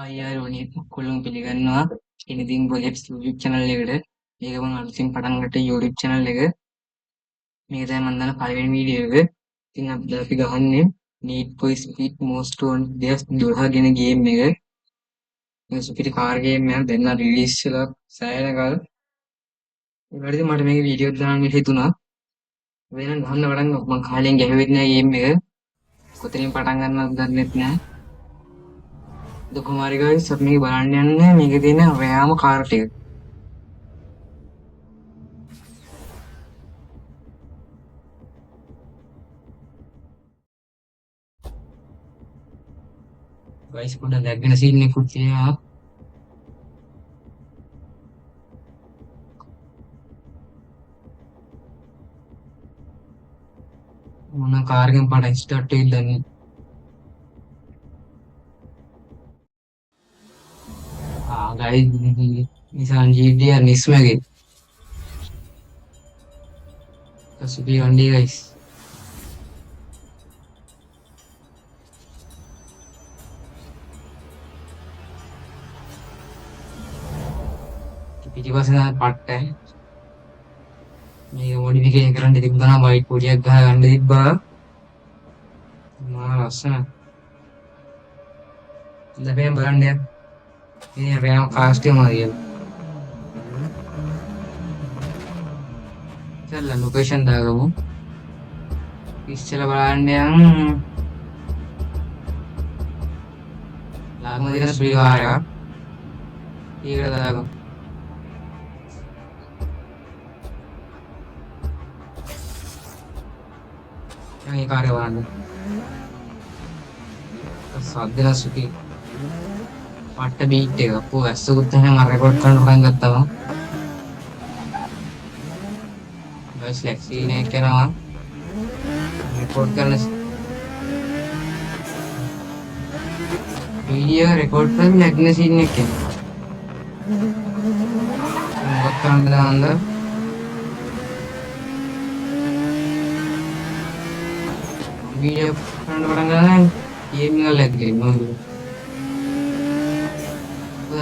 ආයාරෝනි ඔක්කොල්ලම පිළිගන්නවා ඉනිදින් projects YouTube channel එකට. මේක මම අලුතින් පටන් ගත්ත YouTube channel එක. මේක තමයි මම දාන පළවෙනි වීඩියෝ එක. ඉතින් අපි ගහන්නේ Need for Speed Most Wanted 2012 ගෙන ගේම් එක. මේ සුපිරි කාර් ගේම් එකක් දැන් රිලීස් වෙලා සෑහෙන කාල. ඒකට ඉතින් මට මේක වීඩියෝ එකක් දාන්න හිතුණා. වෙන ගහන්න පටන් මම කාලෙන් ගැහුවෙත් නෑ ගේම් එක. කොතනින් පටන් ගන්නවද දන්නෙත් නෑ. කොහොම හරි guys අපි මේක බලන්න යන්නේ මේකේ තියෙන රෑම කාර් ටික. guys පොඩ්ඩක් දැක්ගෙන සීන් එකකුත් තියෙනවා. මොන කාර් එකෙන් පටන් ස්ටාර්ට් වෙයිද දන්නේ. guys Nissan GT-R Nismage. Suzuki Honda guys. පිටිපස්සේ පට්ට මේක මොඩිෆිකේෂන් කරන්න තිබුණා වයිට් පොඩියක් ගහ ගන්න තිබ්බා. මා ලස්සන. දැන් බලන්න ini rem fast Mario. Jalan location dah kamu. Istilah bahan yang lagu dia sebeli ya. Iya dah kamu. Yang ini karyawan. Sadhana suki. පට්ට බීට් එක අපෝ ඇස්සකුත් එහෙම රෙකෝඩ් කරන්න පටන් ගත්තා මම. ගයිස් ලැක් සීන් එක කරනවා රෙකෝඩ් කරන වීඩියෝ රෙකෝඩ් කරන ලැග්න සීන් එක කරනවා. මොකක් කරන්නද හන්ද වීඩියෝ කරන්න පටන් ගන්න ගේම් එක ලැග් වෙනවා.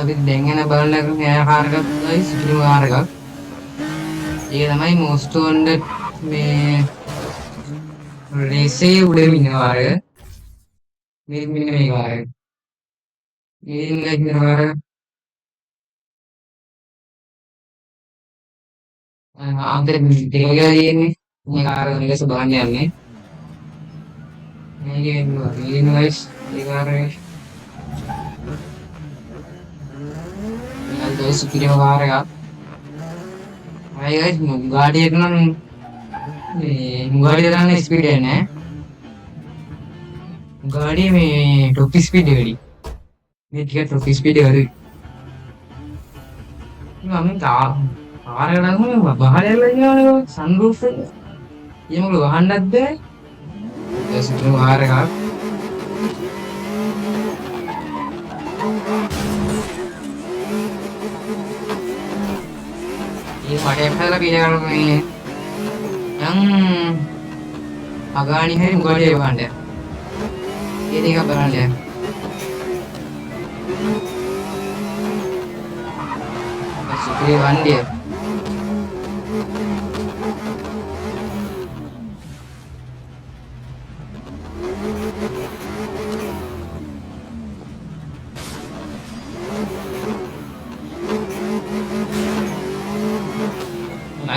අපි දැන් යන බලන එක කාර් එකක් ගයිස් පිළිම කාර් එකක්. ඒක තමයි most wanted මේ රේසේ උඩ ඉන්න කාර් එක. මේ කාර් එක. මේ ඉන්න කාර් එක. අන්තර දෙකක් තියෙන්නේ. මේ කාර් එක නිකස් බලන්න යන්නේ. මේකේ ඉන්න ගයිස් මේ කාර් එක. guys superior कार है यार भाई guys गाड़ी एक ना गाड़ी चलाने स्पीड है ना गाड़ी में 20 स्पीड है गाड़ी में क्या 20 स्पीड है गाड़ी हमें कार है ना बाहर है लगे सनरूफ ये मुझे बाहर न दे जैसे कि कार है यार pakai apa lagi jangan ini yang agak ini muka dia bukan dia ini kabaran dia masuk ke bukan dia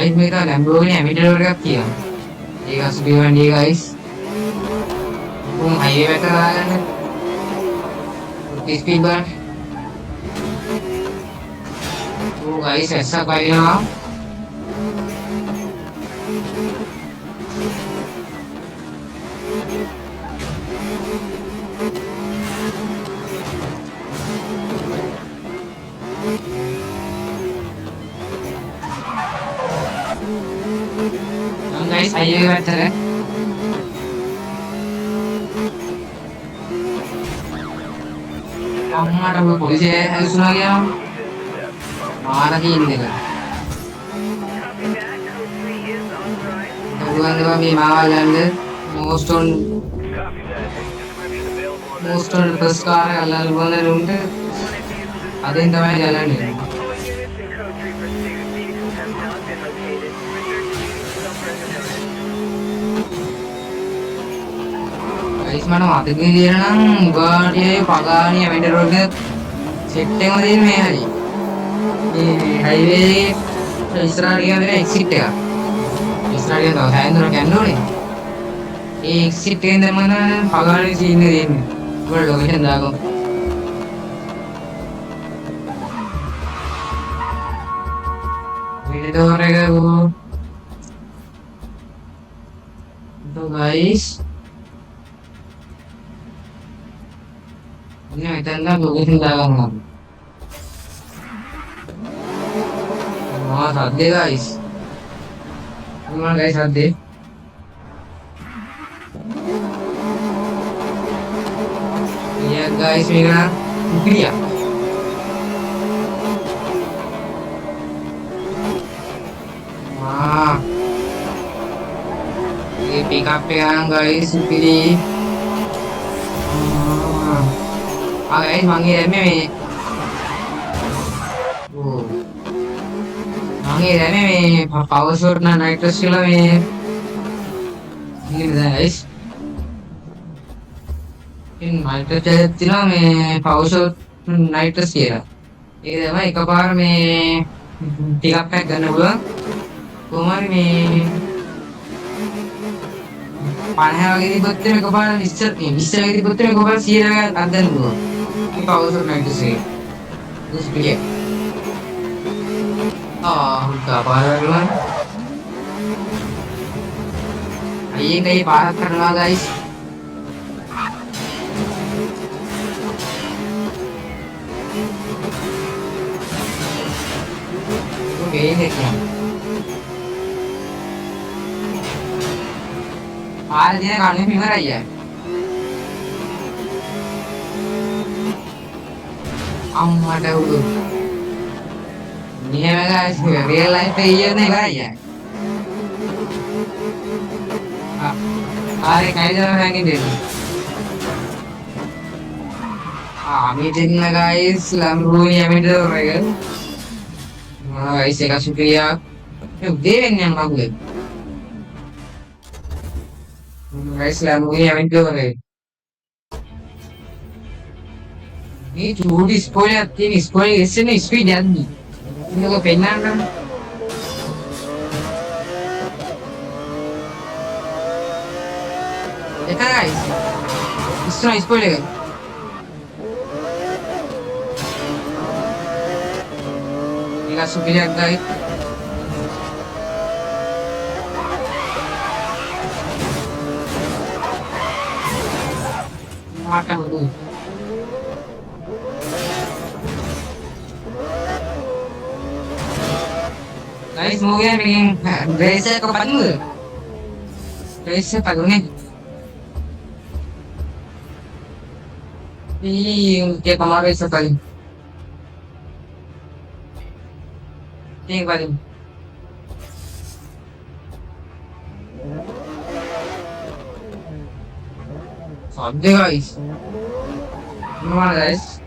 guys mereka Lamborghini Aventador එකක් තියෙනවා. ඒක අසුබේ වண்டிය guys. highway එකට දාගන්න. ස්පීඩ් බලන්න. guys ඇස්සක් වයින්නවා. guys highway පැත්තට අම්මට ඔය පොලිසිය ඇවිස්සුනා ගියාම මාර කීන් එක දරුවන් මේ මාව ගන්න most on most on the first car unte అదేం తమని చేయాలండి guys మనం අතකින් දිනනම් ගාඩියේ පගාණිය වෙන්න රෝඩ් සෙට් එකම තියෙන මේ හරි මේ හයිවේ ඉස්සරහට ගියාම එක්සිට් එක ඉස්සරහට ගියාම හැන්දර යන්න ඕනේ ඒ එක්සිට් එකෙන් තමයි පගාණිය සීන් එක තියෙන්නේ ඔයාලා ලොකේෂන් දාගමු Video rega तो guys ini itanda location dalam sadde guys gimana guys sadde ya guys mira शुक्रिया ये पिकअप पे आया गाइस pilih guys manggil में manggil में power shot ना nitrous කියලා මේ ini guys in nitrous තියෙනවා මේ power shot nitrous කියලා ඒක තමයි එකපාර මේ pick up එක ගන්න පුළුවන් කොහොමද මේ 50 වගේ තිබ්බොත් එකපාර 20 වගේ තිබ්බොත් එකපාර 100 වගේ අදන්න පුළුවන් මේ power shot nitrous එක දුස් පිළිය උන්ට පාර වලුවන් අයියේ පාරක් කරනවා guys okay देखिए आज ये गाने भी मर आई है अम्मा डूडू ये मैं गाइस रियल लाइफ पे ये नहीं गाई है अरे कई जगह रहेंगे देखो मीटिंग में गाइस लम्बरूनी एमिटर रहेगा ऐसे का शुक्रिया देवेंगे हम लोग guys Lamborghini Aventador है ये छोटी स्पॉइलर तीन स्पॉइलर इससे नहीं स्पीड आदमी इन लोगों पे ना देखा गाइस इसमें स्पॉइलर ये का शुक्रिया guys makan dulu. Guys, mungkin bikin dress ke padu. Dress padu nih. Ini dia kemarin sekali. Ini padu. Sampai guys, gimana guys?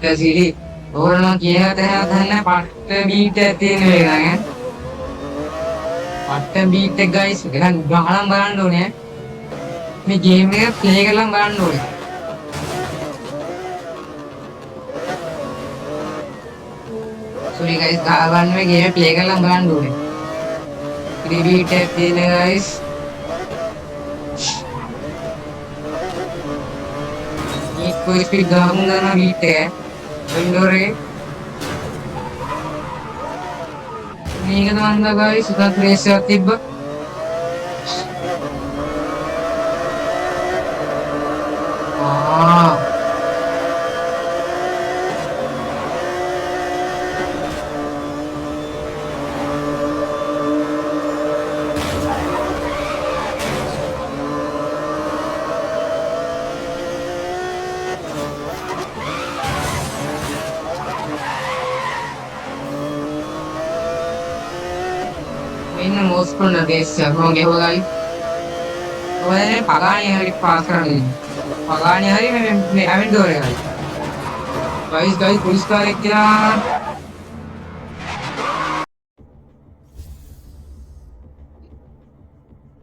Kasih orang kia teh patte beat तीन लेगा है patte beat guys kan galang baran dulu nih ini game में play galang baran dulu sorry guys galang में game play galang baran dulu Creepy tape din guys. Ini कोई speed गाऊंगा ना beat है. Window रे. ini kan anda guys sudah kreatif. తీసుకున్న case रोंगे होगा ही वो Pagani हरी पास कर दी पगानी हरी मैं अभी दो रहे गाइस गाइस पुलिस कार एक क्या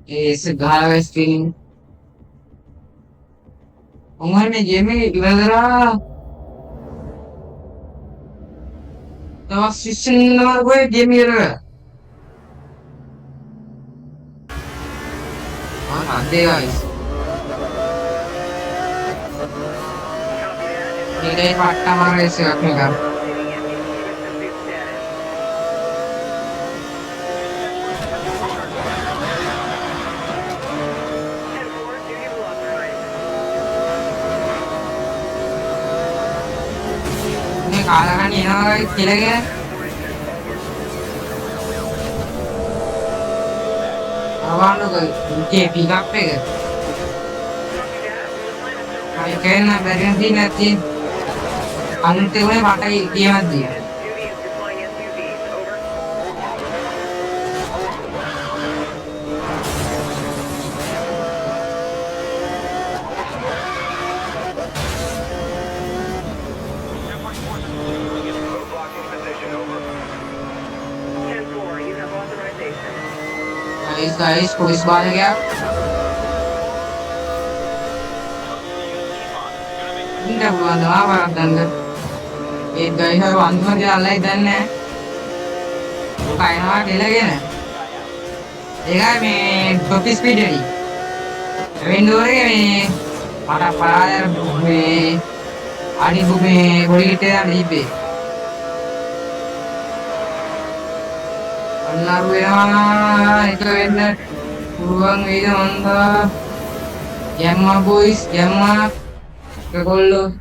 ये इस गाना स्क्रीन उम्र में ये में लग रहा तो सिस्टम नंबर वो गेम ये रहा हाँ देगा इस ये पट्टा मार ऐसे अपने घर ini kalah kan ini gila gila awal lo ke pick up pe kayak na berhenti nanti ante gue pakai dia dia guys police वाले क्या ini bukan apa dan एक guys है बंद कर दिया अल्लाह इधर ने काहे ना खेला गया ना देखा मैं 50 स्पीड है विंडो रे मैं पाटा पाया में आड़ी बुक में बड़ी गिटे ना नहीं पे itu enak buang itu mantap Yamaha boys Yamaha ke kolo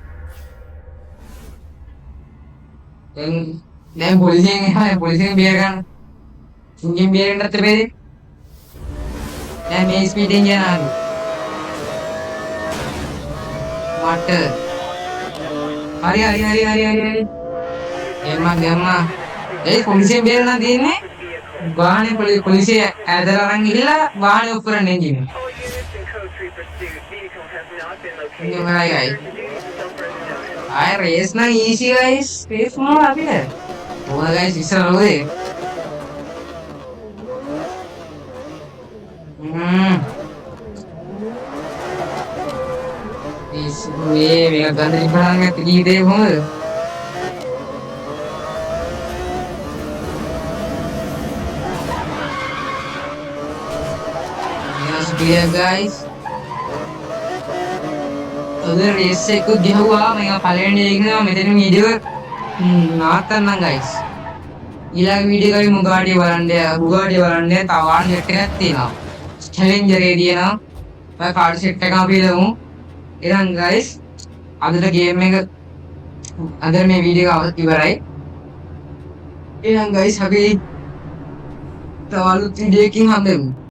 dan polisi biarkan mungkin biarkan terjadi dan ini speeding jangan mata hari Yamaha jadi polisi biar nanti ini वाहन पुलिस ऐदरारंग इल्ला वाहन ऊपर नहीं जी ये भाई गाइस आए रेस ना easy guys race mode अभी है वो गाइस इस तरह हो इस ये मेरा गंदगी बढ़ाने के लिए दे हूँ Iya guys, udah race ikut dia huआ मैं kalian देखना मेरे ने वीडियो नाता ना guys, इला वीडियो कभी मुगाड़ी वारंडे तावान जेटे रहती ना चैलेंजर एरिया ना मैं कार्ड सेट का भी लूँ इधर guys अदर गेम में अदर में वीडियो का इवराई इधर guys अभी तवालु वीडियो किंग हम